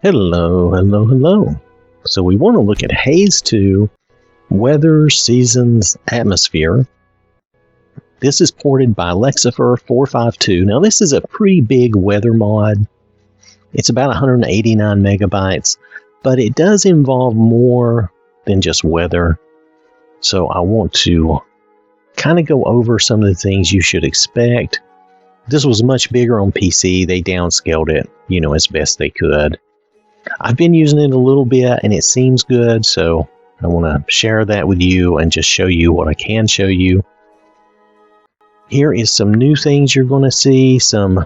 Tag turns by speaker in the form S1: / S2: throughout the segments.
S1: Hello, hello, hello. So we want to look at Haze 2, Weather, Seasons, Atmosphere. This is ported by Lexifer452. Now this is a pretty big weather mod. It's about 189 megabytes, but it does involve more than just weather. So I want to kind of go over some of the things you should expect. This was much bigger on PC. They downscaled it, as best they could. I've been using it a little bit and it seems good, so I want to share that with you and just show you what I can show you. Here is some new things you're going to see, some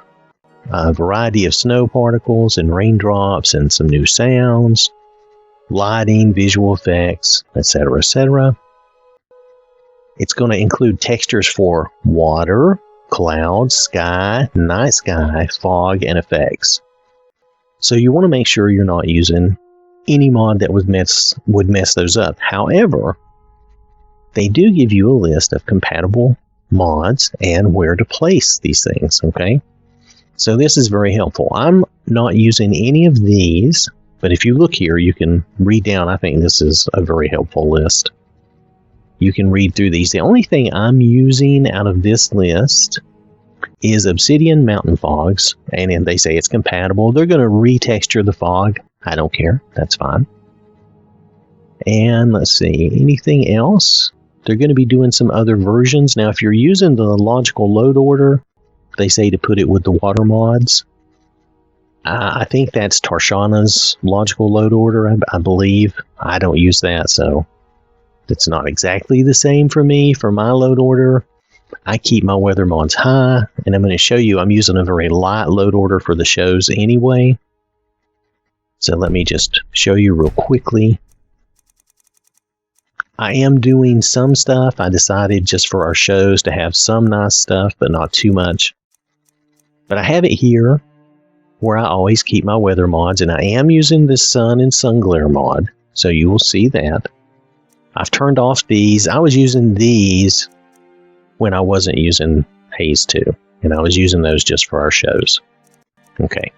S1: variety of snow particles and raindrops and some new sounds, lighting, visual effects, etc., etc. It's going to include textures for water, clouds, sky, night sky, fog, and effects. So you want to make sure you're not using any mod that would mess those up. However, they do give you a list of compatible mods and where to place these things, okay? So this is very helpful. I'm not using any of these, but if you look here, you can read down. I think this is a very helpful list. You can read through these. The only thing I'm using out of this list is Obsidian Mountain Fogs, and they say it's compatible. They're going to retexture the fog. I don't care. That's fine. And let's see, anything else? They're going to be doing some other versions. Now, if you're using the logical load order, they say to put it with the water mods. I think that's Tarshana's logical load order, I believe. I don't use that, so it's not exactly the same for me. For my load order, I keep my weather mods high, and I'm going to show you I'm using a very light load order for the shows anyway. So let me just show you real quickly. I am doing some stuff. I decided just for our shows to have some nice stuff, but not too much. But I have it here where I always keep my weather mods, and I am using the sun and sun glare mod, so you will see that. I've turned off these. I was using these when I wasn't using Haze 2, and I was using those just for our shows. Okay,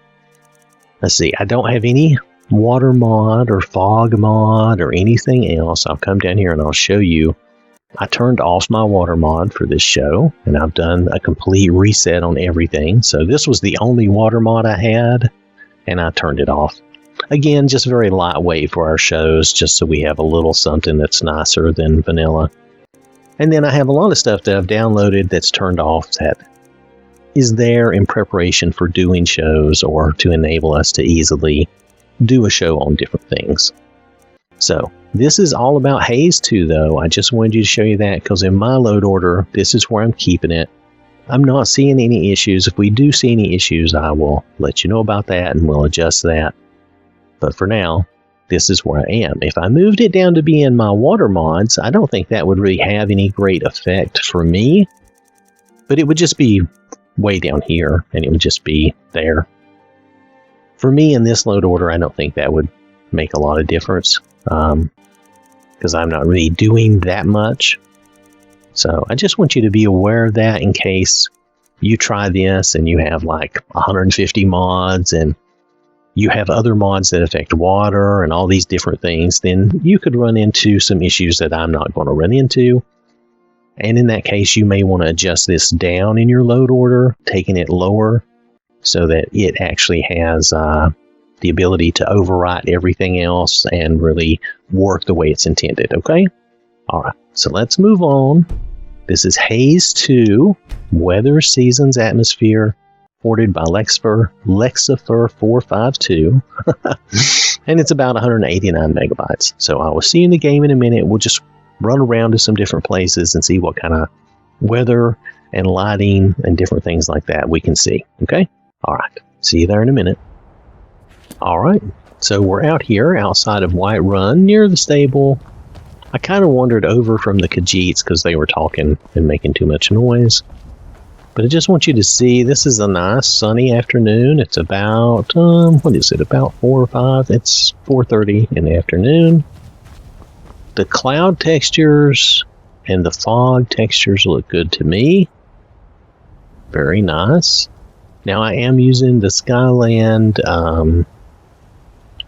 S1: let's see, I don't have any water mod or fog mod or anything else. I'll come down here and I'll show you. I turned off my water mod for this show, and I've done a complete reset on everything. So this was the only water mod I had, and I turned it off. Again, just very lightweight for our shows, just so we have a little something that's nicer than vanilla. And then I have a lot of stuff that I've downloaded that's turned off that is there in preparation for doing shows or to enable us to easily do a show on different things. So this is all about Haze 2, though. I just wanted you to show you that because in my load order, this is where I'm keeping it. I'm not seeing any issues. If we do see any issues, I will let you know about that and we'll adjust that. But for now, this is where I am. If I moved it down to be in my water mods, I don't think that would really have any great effect for me. But it would just be way down here, and it would just be there. For me, in this load order, I don't think that would make a lot of difference. Because I'm not really doing that much. So I just want you to be aware of that in case you try this and you have like 150 mods and you have other mods that affect water and all these different things, then you could run into some issues that I'm not going to run into. And in that case, you may want to adjust this down in your load order, taking it lower so that it actually has the ability to overwrite everything else and really work the way it's intended, okay? All right, so let's move on. This is Haze 2, Weather, Seasons, Atmosphere, ported by Lexifer452, and it's about 189 megabytes. So I will see you in the game in a minute. We'll just run around to some different places and see what kind of weather and lighting and different things like that we can see. Okay? All right. See you there in a minute. All right. So we're out here outside of White Run near the stable. I kind of wandered over from the Khajiits because they were talking and making too much noise. But I just want you to see, this is a nice sunny afternoon. It's about, what is it, about 4 or 5? It's 4:30 in the afternoon. The cloud textures and the fog textures look good to me. Very nice. Now I am using the Skyland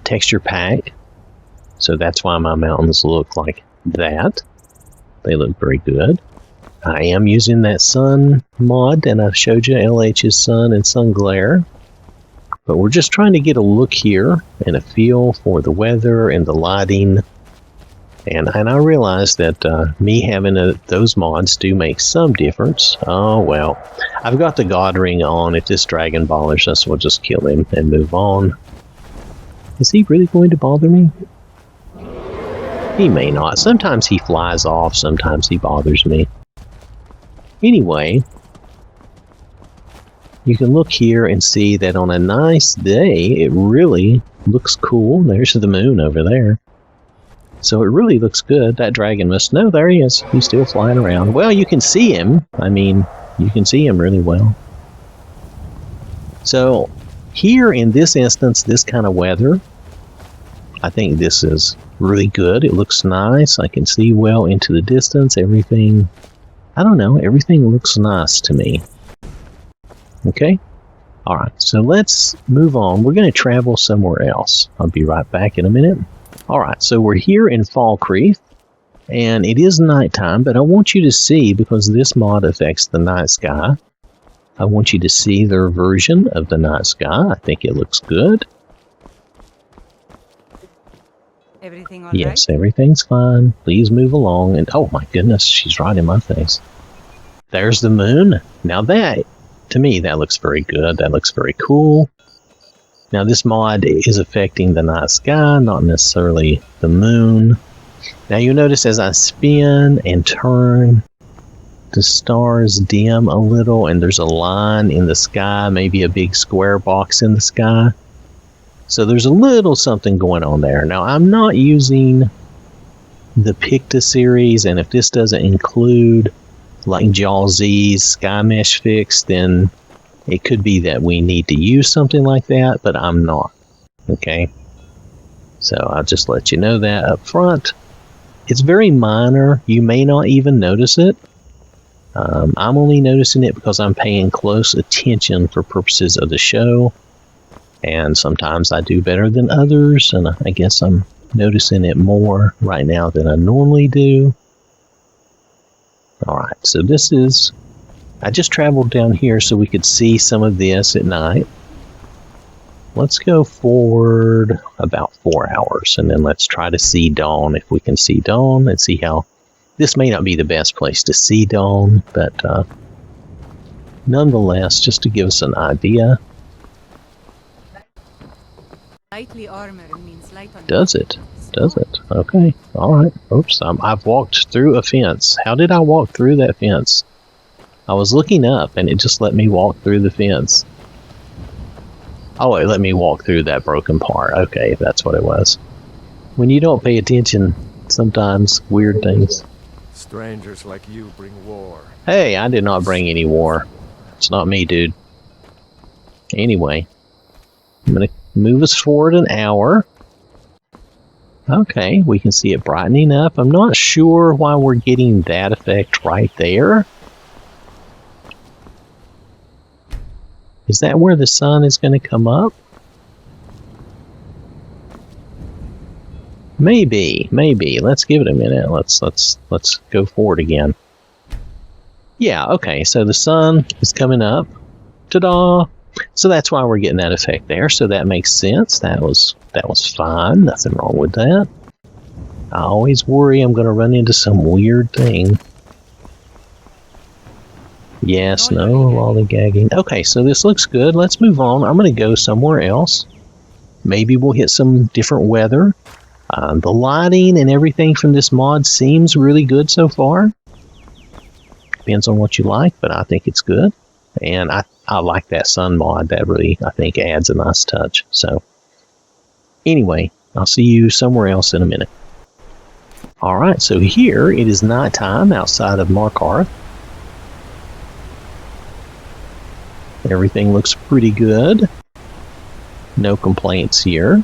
S1: texture pack. So that's why my mountains look like that. They look very good. I am using that sun mod, and I've showed you LH's sun and sun glare. But we're just trying to get a look here and a feel for the weather and the lighting. And I realize that me having those mods do make some difference. Oh well. I've got the God Ring on. If this dragon bothers us, we'll just kill him and move on. Is he really going to bother me? He may not. Sometimes he flies off, sometimes he bothers me. Anyway, you can look here and see that on a nice day, it really looks cool. There's the moon over there. So it really looks good. That dragon must know. There he is. He's still flying around. Well, you can see him. I mean, you can see him really well. So here in this instance, this kind of weather, I think this is really good. It looks nice. I can see well into the distance. Everything, I don't know, everything looks nice to me. Okay? Alright, so let's move on. We're going to travel somewhere else. I'll be right back in a minute. Alright, so we're here in Falkreath, and it is nighttime, but I want you to see, because this mod affects the night sky, I want you to see their version of the night sky. I think it looks good.
S2: Everything all
S1: yes,
S2: right?
S1: Everything's fine. Please move along. And oh my goodness, she's right in my face. There's the moon. Now that, to me, that looks very good. That looks very cool. Now this mod is affecting the night sky, not necessarily the moon. Now you notice as I spin and turn, the stars dim a little and there's a line in the sky, maybe a big square box in the sky. So there's a little something going on there. Now I'm not using the Picta series, and if this doesn't include like Jaws's Sky Mesh fix, then it could be that we need to use something like that, but I'm not. Okay? So I'll just let you know that up front. It's very minor. You may not even notice it. I'm only noticing it because I'm paying close attention for purposes of the show. And sometimes I do better than others, and I guess I'm noticing it more right now than I normally do. Alright, so this is... I just traveled down here so we could see some of this at night. Let's go forward about 4 hours, and then let's try to see dawn if we can see dawn, and see how... This may not be the best place to see dawn, but nonetheless, just to give us an idea.
S2: Lightly armored means light on.
S1: Does it? Does it? Okay. Alright. Oops. I've walked through a fence. How did I walk through that fence? I was looking up and it just let me walk through the fence. Oh, it let me walk through that broken part. Okay, that's what it was. When you don't pay attention, sometimes weird things.
S3: Strangers like you bring war.
S1: Hey, I did not bring any war. It's not me, dude. Anyway, I'm going to move us forward an hour. Okay, we can see it brightening up. I'm not sure why we're getting that effect right there. Is that where the sun is going to come up? Maybe. Let's give it a minute. Let's go forward again. Yeah, okay, so the sun is coming up. Ta-da! So that's why we're getting that effect there. So that makes sense. That was fine. Nothing wrong with that. I always worry I'm going to run into some weird thing. Yes, no, lollygagging. Okay, so this looks good. Let's move on. I'm going to go somewhere else. Maybe we'll hit some different weather. The lighting and everything from this mod seems really good so far. Depends on what you like, but I think it's good. And I like that sun mod. That really, I think, adds a nice touch. So, anyway, I'll see you somewhere else in a minute. Alright, so here it is nighttime outside of Markarth. Everything looks pretty good. No complaints here.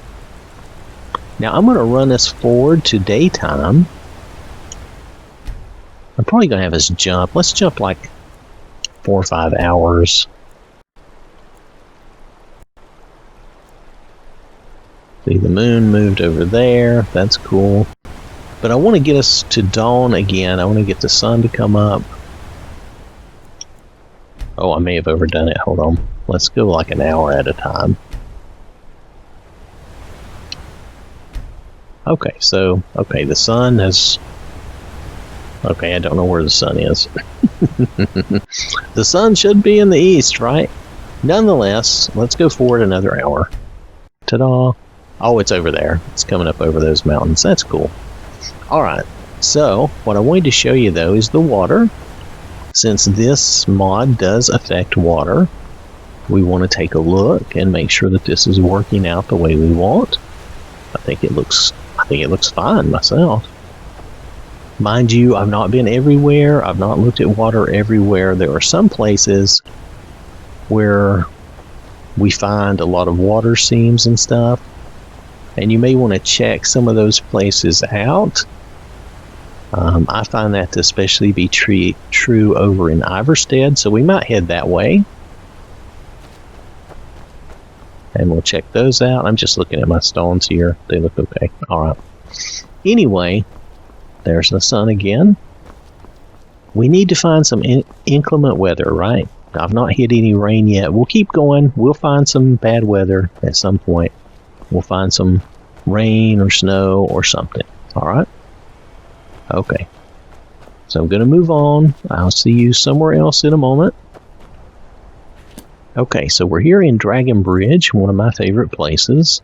S1: Now I'm going to run us forward to daytime. I'm probably going to have us jump. Let's jump like 4 or 5 hours. See, the moon moved over there. That's cool. But I want to get us to dawn again. I want to get the sun to come up. Oh, I may have overdone it. Hold on. Let's go like an hour at a time. Okay, so, the sun has... Okay, I don't know where the sun is. The sun should be in the east, right? Nonetheless, let's go forward another hour. Ta-da! Oh, it's over there. It's coming up over those mountains. That's cool. Alright, so what I wanted to show you though is the water. Since this mod does affect water, we want to take a look and make sure that this is working out the way we want. I think it looks fine myself. Mind you, I've not been everywhere. I've not looked at water everywhere. There are some places where we find a lot of water seams and stuff, and you may want to check some of those places out. I find that to especially be true over in Iverstead, so we might head that way. And we'll check those out. I'm just looking at my stones here. They look okay. Alright. Anyway, there's the sun again. We need to find some inclement weather, right? I've not hit any rain yet. We'll keep going. We'll find some bad weather at some point. We'll find some rain or snow or something. Alright? Okay. So I'm going to move on. I'll see you somewhere else in a moment. Okay, so we're here in Dragon Bridge, one of my favorite places.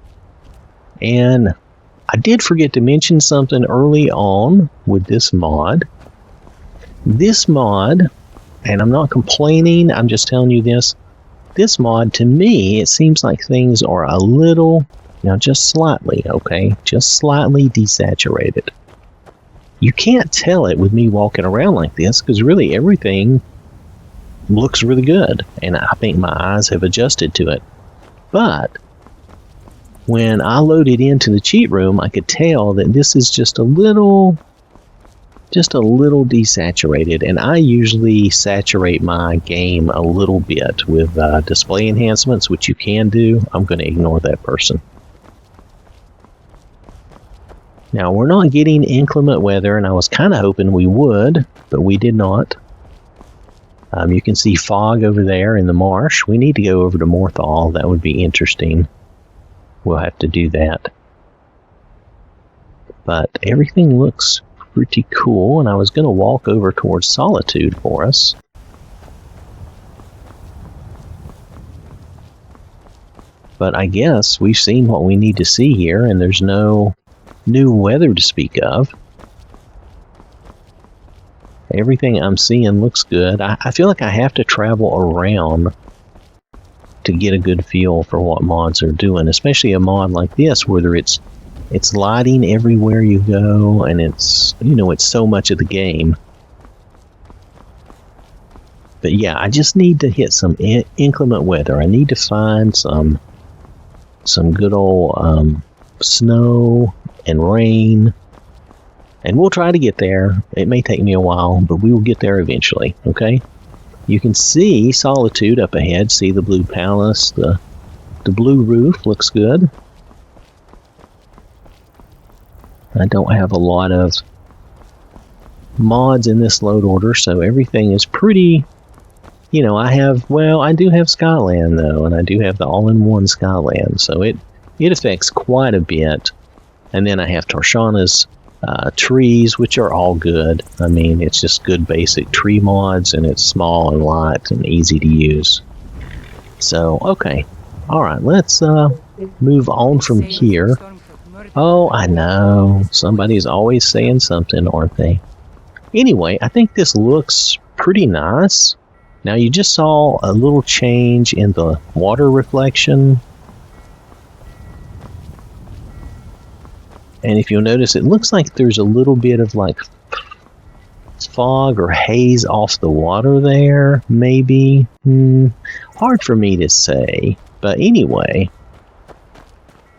S1: And I did forget to mention something early on with this mod. This mod, and I'm not complaining, I'm just telling you this. This mod, to me, it seems like things are a little, just slightly, okay? Just slightly desaturated. You can't tell it with me walking around like this, because really everything looks really good, and I think my eyes have adjusted to it. But when I loaded into the cheat room, I could tell that this is just a little desaturated, and I usually saturate my game a little bit with display enhancements, which you can do. I'm going to ignore that person. Now, we're not getting inclement weather, and I was kind of hoping we would, but we did not. You can see fog over there in the marsh. We need to go over to Morthal. That would be interesting. We'll have to do that. But everything looks pretty cool, and I was going to walk over towards Solitude for us. But I guess we've seen what we need to see here, and there's no new weather to speak of. Everything I'm seeing looks good. I feel like I have to travel around to get a good feel for what mods are doing, especially a mod like this where it's lighting everywhere you go, and it's so much of the game. But yeah, I just need to hit some inclement weather. I need to find some good old snow and rain. And we'll try to get there. It may take me a while, but we will get there eventually, okay? You can see Solitude up ahead. See the blue palace. The blue roof looks good. I don't have a lot of mods in this load order, so everything is pretty... I do have Skyland, though, and I do have the all-in-one Skyland, so it affects quite a bit. And then I have Tarshana's trees, which are all good. I mean, it's just good basic tree mods, and it's small and light and easy to use. So, okay. Alright, let's move on from here. Oh, I know. Somebody's always saying something, aren't they? Anyway, I think this looks pretty nice. Now, you just saw a little change in the water reflection. And if you'll notice, it looks like there's a little bit of like fog or haze off the water there, maybe. Hard for me to say. But anyway,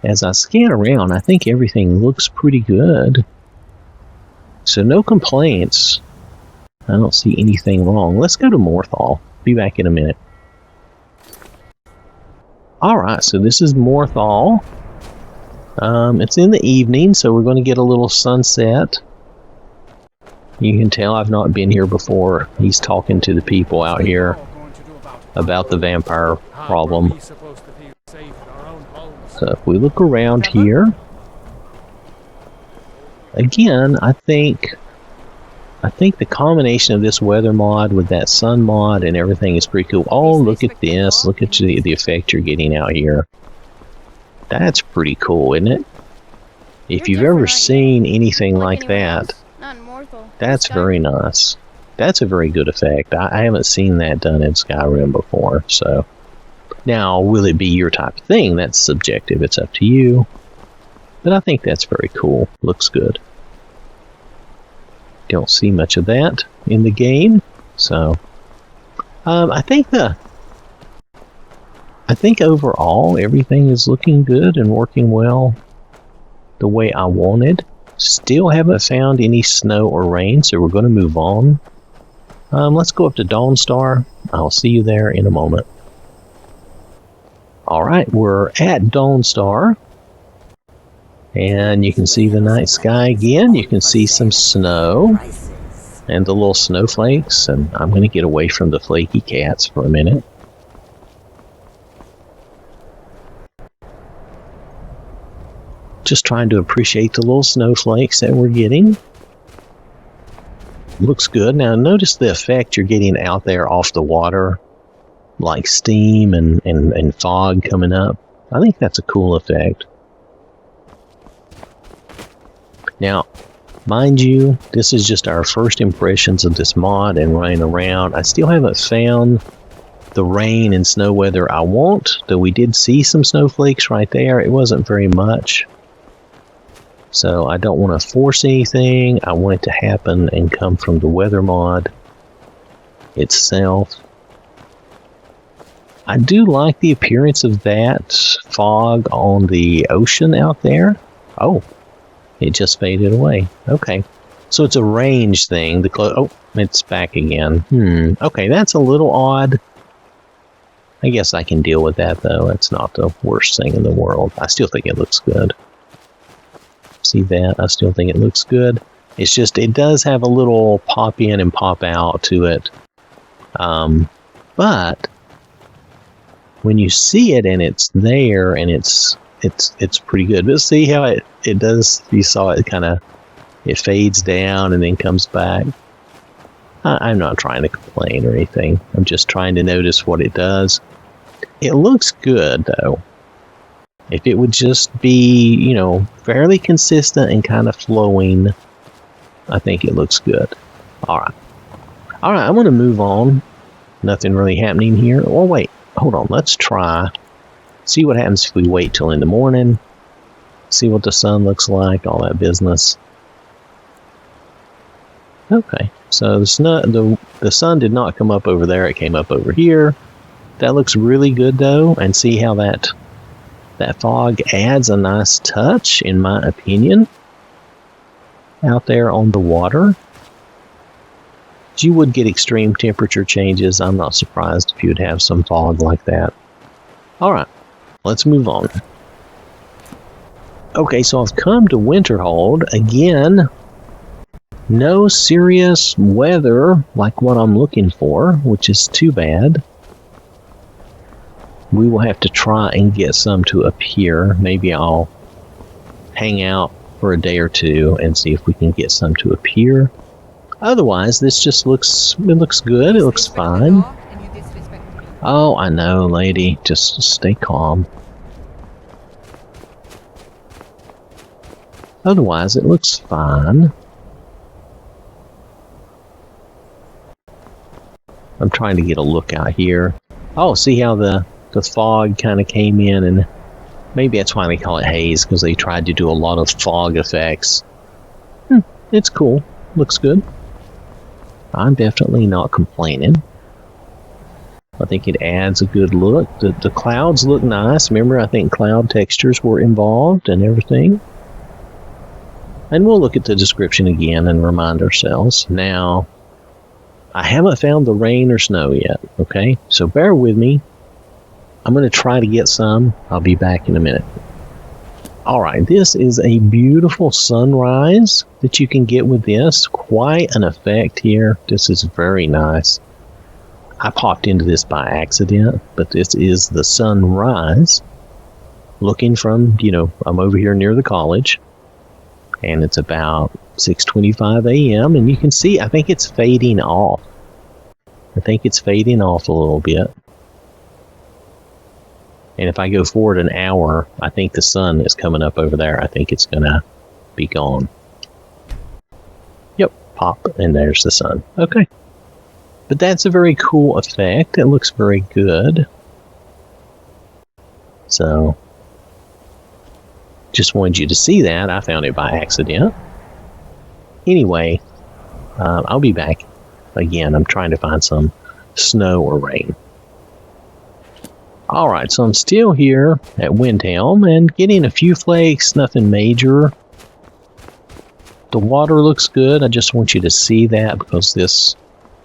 S1: as I scan around, I think everything looks pretty good. So no complaints. I don't see anything wrong. Let's go to Morthal. Be back in a minute. Alright, so this is Morthal. It's in the evening, so we're going to get a little sunset. You can tell I've not been here before. He's talking to the people out here about the vampire problem. So if we look around here, again, I think the combination of this weather mod with that sun mod and everything is pretty cool. Oh, look at this. Look at the effect you're getting out here. That's pretty cool, isn't it? If you've ever seen anything like that, that's very nice. That's a very good effect. I haven't seen that done in Skyrim before, so. Now, will it be your type of thing? That's subjective. It's up to you. But I think that's very cool. Looks good. Don't see much of that in the game, so. I think overall everything is looking good and working well the way I wanted. Still haven't found any snow or rain, so we're going to move on. Let's go up to Dawnstar. I'll see you there in a moment. Alright, we're at Dawnstar. And you can see the night sky again. You can see some snow and the little snowflakes. And I'm going to get away from the flaky cats for a minute. Just trying to appreciate the little snowflakes that we're getting. Looks good. Now notice the effect you're getting out there off the water, like steam and fog coming up. I think that's a cool effect. Now, mind you, this is just our first impressions of this mod and running around. I still haven't found the rain and snow weather I want, though we did see some snowflakes right there. It wasn't very much. So I don't want to force anything. I want it to happen and come from the weather mod itself. I do like the appearance of that fog on the ocean out there. Oh, it just faded away. Okay. So it's a range thing. Oh, it's back again. Okay, that's a little odd. I guess I can deal with that, though. It's not the worst thing in the world. I still think it looks good. See that? I still think it looks good. It's just, it does have a little pop in and pop out to it. But when you see it and it's there and it's pretty good. But see how it does, you saw it kind of, it fades down and then comes back. I'm not trying to complain or anything. I'm just trying to notice what it does. It looks good, though. If it would just be, you know, fairly consistent and kind of flowing, I think it looks good. Alright. Alright, I'm going to move on. Nothing really happening here. Oh, wait. Hold on. Let's try. See what happens if we wait till in the morning. See what the sun looks like. All that business. Okay. So the sun did not come up over there. It came up over here. That looks really good, though. And see how that fog adds a nice touch, in my opinion, out there on the water. You would get extreme temperature changes. I'm not surprised if you'd have some fog like that. Alright, let's move on. Okay, so I've come to Winterhold. Again, no serious weather like what I'm looking for, which is too bad. We will have to try and get some to appear. Maybe I'll hang out for a day or two and see if we can get some to appear. Otherwise, this just looks good. It looks fine. Oh, I know, lady. Just stay calm. Otherwise, it looks fine. I'm trying to get a look out here. Oh, see how the fog kind of came in, and maybe that's why they call it haze, because they tried to do a lot of fog effects. It's cool. Looks good. I'm definitely not complaining. I think it adds a good look. The clouds look nice. Remember, I think cloud textures were involved and everything. And we'll look at the description again and remind ourselves. Now, I haven't found the rain or snow yet, okay? So bear with me. I'm going to try to get some. I'll be back in a minute. Alright, this is a beautiful sunrise that you can get with this. Quite an effect here. This is very nice. I popped into this by accident, but this is the sunrise. Looking from, I'm over here near the college. And it's about 6:25 a.m. and you can see, I think it's fading off. I think it's fading off a little bit. And if I go forward an hour, I think the sun is coming up over there. I think it's going to be gone. Yep, pop, and there's the sun. Okay. But that's a very cool effect. It looks very good. So, just wanted you to see that. I found it by accident. Anyway, I'll be back again. I'm trying to find some snow or rain. Alright, so I'm still here at Windham and getting a few flakes, nothing major. The water looks good. I just want you to see that because this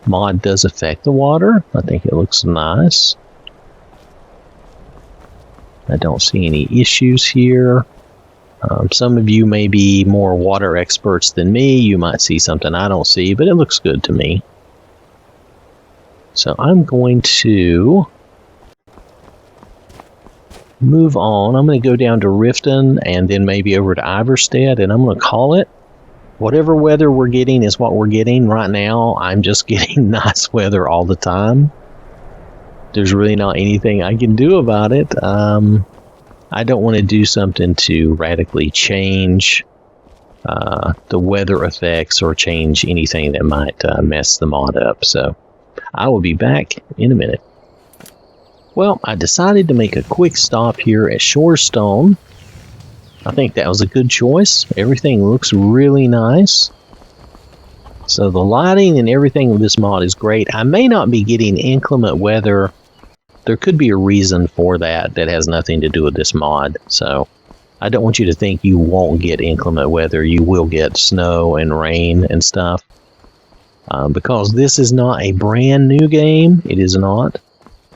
S1: mod does affect the water. I think it looks nice. I don't see any issues here. Some of you may be more water experts than me. You might see something I don't see, but it looks good to me. So I'm going to move on. I'm going to go down to Riften and then maybe over to Iverstead, and I'm going to call it. Whatever weather we're getting is what we're getting. Right now, I'm just getting nice weather all the time. There's really not anything I can do about it. I don't want to do something to radically change the weather effects or change anything that might mess the mod up. So I will be back in a minute. Well, I decided to make a quick stop here at Shorestone. I think that was a good choice. Everything looks really nice. So the lighting and everything with this mod is great. I may not be getting inclement weather. There could be a reason for that that has nothing to do with this mod. So I don't want you to think you won't get inclement weather. You will get snow and rain and stuff. Because this is not a brand new game. It is not.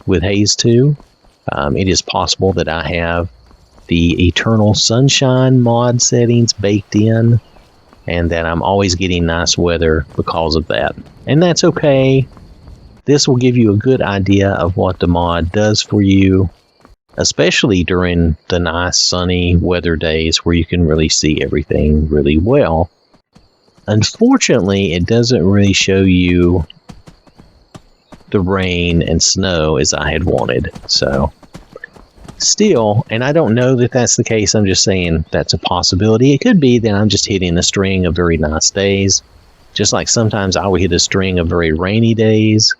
S1: With Haze 2. It is possible that I have the Eternal Sunshine mod settings baked in. And that I'm always getting nice weather because of that. And that's okay. This will give you a good idea of what the mod does for you, especially during the nice sunny weather days where you can really see everything really well. Unfortunately, it doesn't really show you the rain and snow as I had wanted. So, still, and I don't know that that's the case, I'm just saying that's a possibility. It could be that I'm just hitting a string of very nice days, just like sometimes I will hit a string of very rainy days.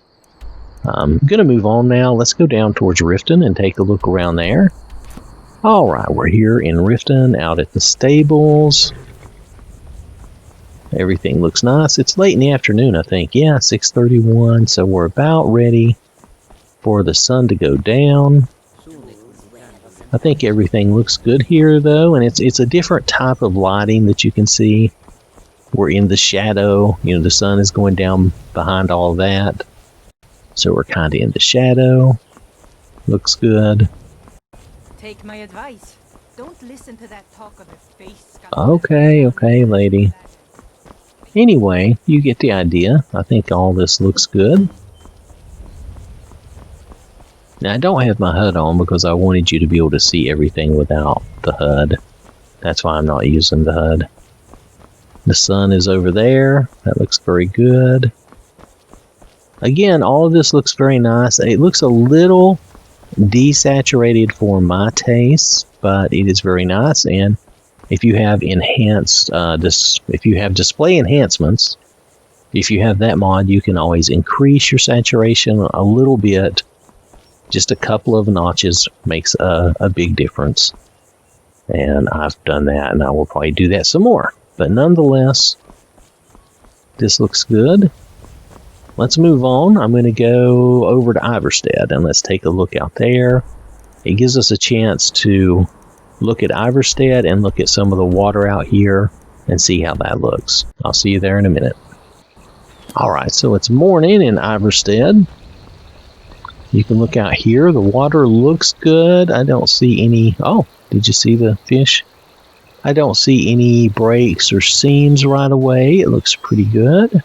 S1: I'm going to move on now. Let's go down towards Riften and take a look around there. Alright, we're here in Riften, out at the stables. Everything looks nice. It's late in the afternoon, I think. Yeah, 6:31, so we're about ready for the sun to go down. I think everything looks good here, though, and it's a different type of lighting that you can see. We're in the shadow. The sun is going down behind all that. So we're kind of in the shadow. Looks good.
S2: Take my advice. Don't listen to that talk of a face.
S1: Okay, lady. Anyway, you get the idea. I think all this looks good. Now, I don't have my HUD on because I wanted you to be able to see everything without the HUD. That's why I'm not using the HUD. The sun is over there. That looks very good. Again, all of this looks very nice. It looks a little desaturated for my taste, but it is very nice. And if you have if you have display enhancements, if you have that mod, you can always increase your saturation a little bit. Just a couple of notches makes a big difference. And I've done that, and I will probably do that some more. But nonetheless, this looks good. Let's move on. I'm going to go over to Iverstead, and let's take a look out there. It gives us a chance to look at Iverstead and look at some of the water out here and see how that looks. I'll see you there in a minute. Alright, so it's morning in Iverstead. You can look out here. The water looks good. I don't see any... Oh, did you see the fish I don't see any breaks or seams right away. It looks pretty good.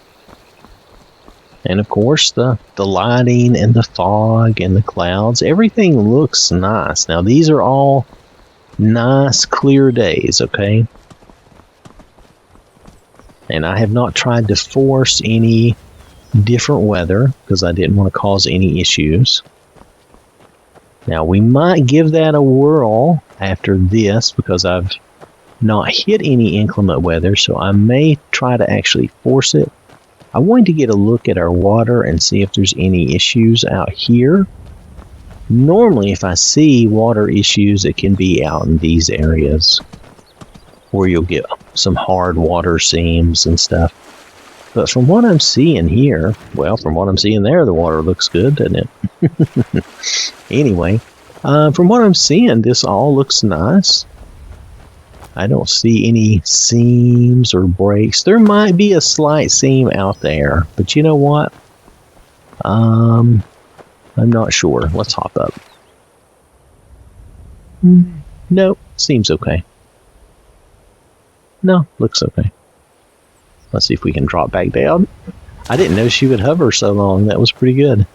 S1: And of course, the lighting and the fog and the clouds, everything looks nice. Now, these are all nice, clear days, okay? And I have not tried to force any different weather because I didn't want to cause any issues. Now, we might give that a whirl after this because I've not hit any inclement weather, so I may try to actually force it. I wanted to get a look at our water and see if there's any issues out here. Normally, if I see water issues, it can be out in these areas where you'll get some hard water seams and stuff. But from what I'm seeing here, well, from what I'm seeing there, the water looks good, doesn't it? Anyway, from what I'm seeing, this all looks nice. I don't see any seams or breaks. There might be a slight seam out there, but you know what? I'm not sure. Let's hop up. Nope, seems okay. No, looks okay. Let's see if we can drop back down. I didn't know she would hover so long. That was pretty good.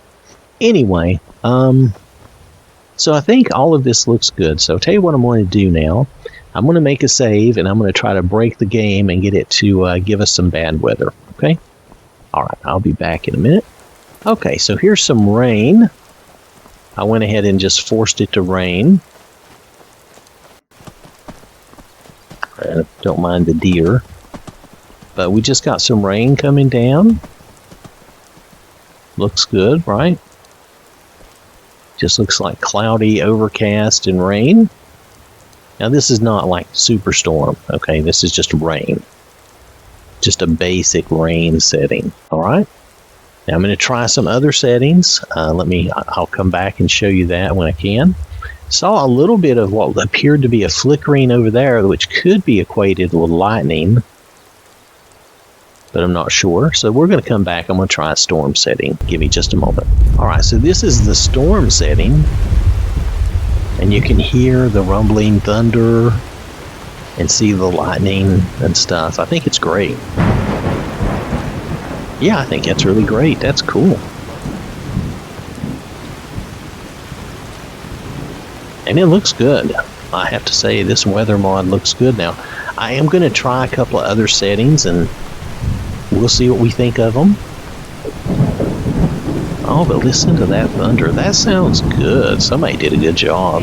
S1: Anyway, so I think all of this looks good. So I'll tell you what I'm going to do now. I'm going to make a save, and I'm going to try to break the game and get it to give us some bad weather, okay? All right, I'll be back in a minute. Okay, so here's some rain. I went ahead and just forced it to rain. I don't mind the deer. But we just got some rain coming down. Looks good, right? Just looks like cloudy, overcast, and rain. Now this is not like superstorm, okay? This is just rain. Just a basic rain setting, all right? Now I'm going to try some other settings. I'll come back and show you that when I can. Saw a little bit of what appeared to be a flickering over there, which could be equated with lightning, but I'm not sure. So we're going to come back. I'm going to try a storm setting. Give me just a moment. All right, so this is the storm setting. And you can hear the rumbling thunder and see the lightning and stuff. I think it's great. Yeah, I think that's really great. That's cool. And it looks good. I have to say, this weather mod looks good now. I am going to try a couple of other settings and we'll see what we think of them. Oh, but listen to that thunder. That sounds good. Somebody did a good job.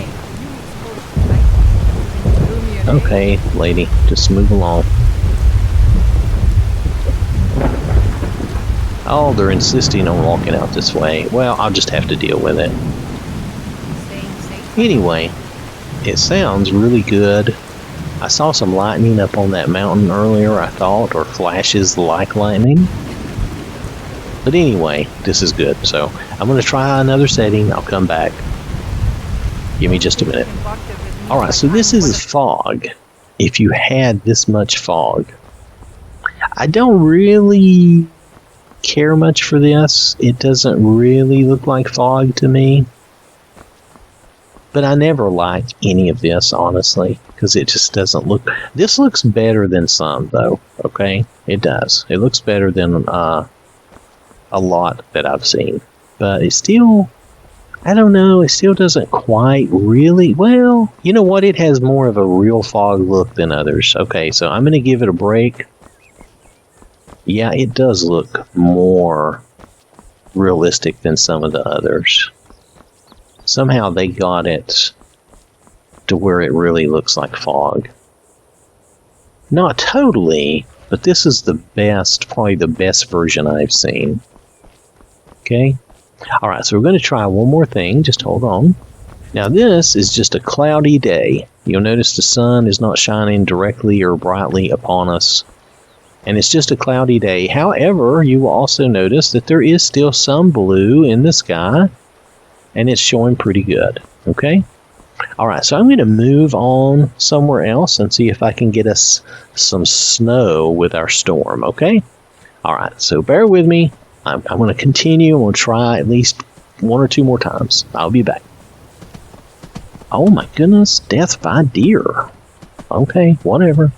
S1: Okay, lady, just move along. Oh, they're insisting on walking out this way. Well, I'll just have to deal with it. Anyway, it sounds really good. I saw some lightning up on that mountain earlier, I thought, or flashes like lightning. But anyway, this is good. So I'm going to try another setting. I'll come back. Give me just a minute. Alright, so this is fog. If you had this much fog. I don't really care much for this. It doesn't really look like fog to me. But I never like any of this, honestly, because it just doesn't look... This looks better than some, though, okay? It does. It looks better than a lot that I've seen. But it still... I don't know, it still doesn't quite really... Well, you know what? It has more of a real fog look than others. Okay, so I'm going to give it a break. Yeah, it does look more realistic than some of the others. Somehow they got it to where it really looks like fog. Not totally, but this is the best, probably the best version I've seen. Okay? Alright, so we're going to try one more thing. Just hold on. Now this is just a cloudy day. You'll notice the sun is not shining directly or brightly upon us. And it's just a cloudy day. However, you will also notice that there is still some blue in the sky. And it's showing pretty good. Okay? Alright, so I'm going to move on somewhere else and see if I can get us some snow with our storm. Okay? Alright, so bear with me. I'm going to continue. I'm going to try at least one or two more times. I'll be back. Oh my goodness, death by deer. Okay, whatever.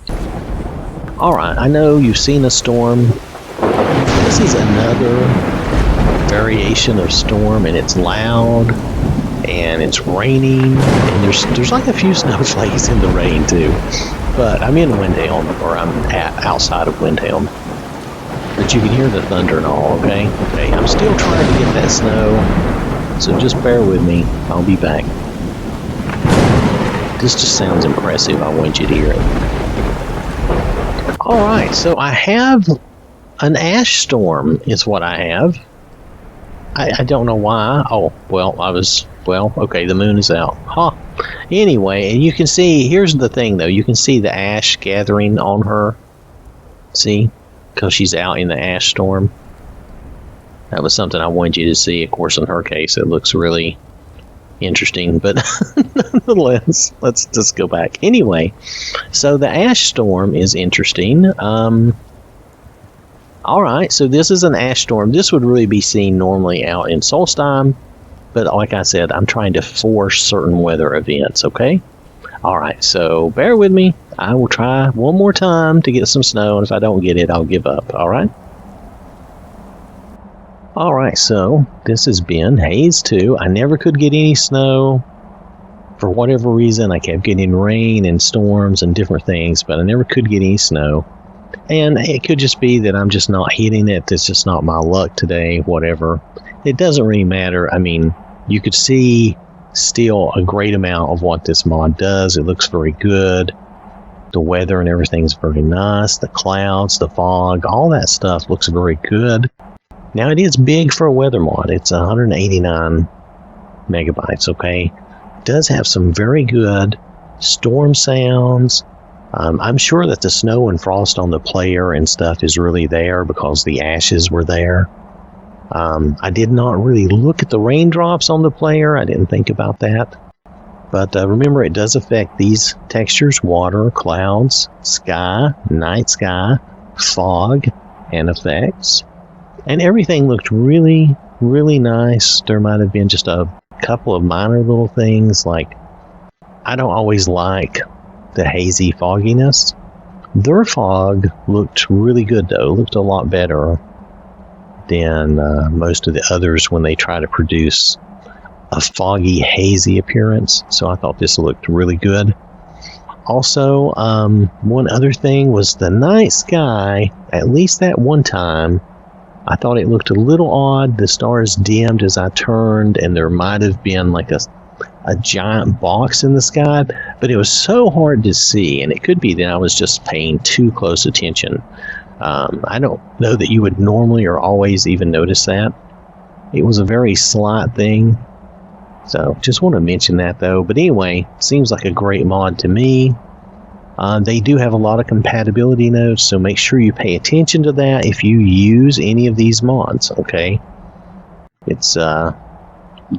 S1: Alright, I know you've seen a storm. This is another variation of storm, and it's loud, and it's raining, and there's like a few snowflakes in the rain too. But I'm in Windham, or I'm outside of Windham. But you can hear the thunder and all, okay? Okay, I'm still trying to get that snow, so just bear with me. I'll be back. This just sounds impressive. I want you to hear it. Alright, so I have an ash storm is what I have. I don't know why. Oh, well, okay, the moon is out. Huh. Anyway, and you can see, here's the thing though, you can see the ash gathering on her. See? Because she's out in the ash storm. That was something I wanted you to see. Of course, in her case, it looks really interesting, but nonetheless, let's just go back. Anyway, so the ash storm is interesting. Alright, so this is an ash storm. This would really be seen normally out in Solstheim, but like I said, I'm trying to force certain weather events, okay? Alright, so bear with me. I will try one more time to get some snow, and if I don't get it, I'll give up, alright? Alright, so this has been Haze 2. I never could get any snow. For whatever reason, I kept getting rain and storms and different things, but I never could get any snow. And it could just be that I'm just not hitting it. It's just not my luck today, whatever. It doesn't really matter. I mean, you could see still a great amount of what this mod does. It looks very good. The weather and everything's very nice. The clouds, the fog, all that stuff looks very good. Now, it is big for a weather mod. It's 189 megabytes, okay? It does have some very good storm sounds. I'm sure that the snow and frost on the player and stuff is really there because the ashes were there. I did not really look at the raindrops on the player. I didn't think about that. But remember, it does affect these textures: water, clouds, sky, night sky, fog, and effects. And everything looked really, really nice. There might have been just a couple of minor little things, like I don't always like the hazy fogginess. Their fog looked really good though. It looked a lot better than most of the others when they try to produce a foggy, hazy appearance. So I thought this looked really good. Also, one other thing was the night sky. At least that one time, I thought it looked a little odd. The stars dimmed as I turned, and there might have been like a giant box in the sky, but it was so hard to see, and it could be that I was just paying too close attention. I don't know that you would normally or always even notice that. It was a very slight thing, so just want to mention that though. But anyway, seems like a great mod to me. They do have a lot of compatibility notes, so make sure you pay attention to that if you use any of these mods, okay? It's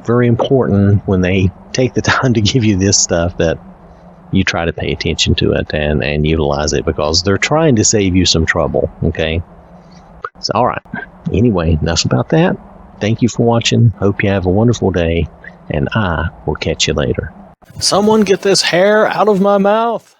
S1: very important when they take the time to give you this stuff that you try to pay attention to it and utilize it, because they're trying to save you some trouble, okay? So, alright. Anyway, enough about that. Thank you for watching. Hope you have a wonderful day, and I will catch you later. Someone get this hair out of my mouth!